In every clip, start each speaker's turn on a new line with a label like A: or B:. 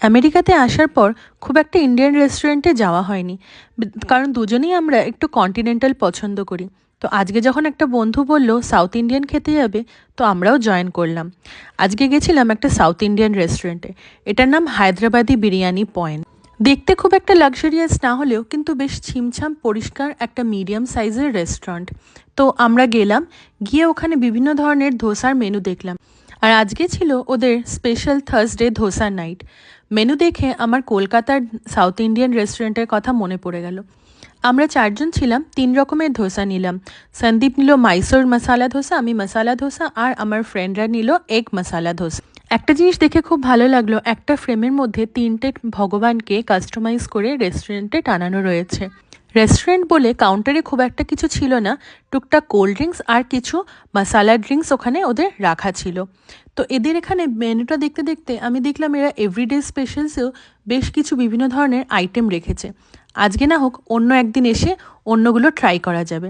A: আমেরিকাতে আসার পর খুব একটা ইন্ডিয়ান রেস্টুরেন্টে যাওয়া হয়নি। কারণ দুজনেই আমরা একটু কন্টিনেন্টাল পছন্দ করি। তো আজকে যখন একটা বন্ধু বলল সাউথ ইন্ডিয়ান খেতে যাবে, তো আমরাও জয়েন করলাম। আজকে গেছিলাম একটা সাউথ ইন্ডিয়ান রেস্টুরেন্টে। এটার নাম হায়দ্রাবাদি বিরিয়ানি পয়েন্ট। দেখতে খুব একটা লাক্সারিয়াস না হলেও কিন্তু বেশ ছিমছাম পরিষ্কার একটা মিডিয়াম সাইজের রেস্টুরেন্ট। তো আমরা গেলাম, গিয়ে ওখানে বিভিন্ন ধরনের ধোসার মেনু দেখলাম। আর আজকে ছিল ওদের special Thursday dosa night. Menu দেখে আমার কলকাতার সাউথ ইন্ডিয়ান রেস্টুরেন্টের কথা মনে পড়ে গেল। আমরা চারজন ছিলাম, 3 রকমের ধোসা নিলাম। সন্দীপ নিল মাইসোর মশালা ধোসা, আমি মশালা ধোসা, আর আমার ফ্রেন্ডরা নিল এগ মশালা ধোসা। একটা জিনিস দেখে খুব ভালো লাগলো, একটা ফ্রেমের মধ্যে 3টে ভগবানকে কাস্টমাইজ করে রেস্টুরেন্টে টানানো রয়েছে। রেস্টুরেন্ট বলে কাউন্টারে খুব একটা কিছু ছিল না, টুকটাক কোল্ড ড্রিঙ্কস আর কিছু মশালা ড্রিঙ্কস ওখানে ওদের রাখা ছিল। তো এদের এখানে মেনুটা দেখতে দেখতে আমি দেখলাম এরা এভরিডে স্পেশালসেও বেশ কিছু বিভিন্ন ধরনের আইটেম রেখেছে। আজকে না হোক অন্য একদিন এসে অন্যগুলো ট্রাই করা যাবে।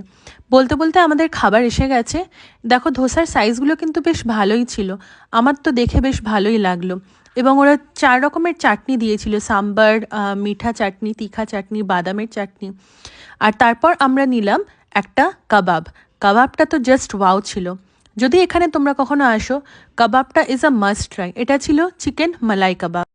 A: বলতে বলতে আমাদের খাবার এসে গেছে। দেখো ধোসার সাইজগুলো কিন্তু বেশ ভালোই ছিল, আমার তো দেখে বেশ ভালোই লাগলো। এবং ওরা 4 রকমের চাটনি দিয়েছিল, সাম্বার, মিঠা চাটনি, তিখা চাটনি, বাদামের চাটনি। আর তারপর আমরা নিলাম একটা কাবাব। কাবাবটা তো জাস্ট ওয়াও ছিল। যদি এখানে তোমরা কখনো আসো, কাবাবটা ইজ আ মাস্ট ট্রাই। এটা ছিল চিকেন মালাই কাবাব।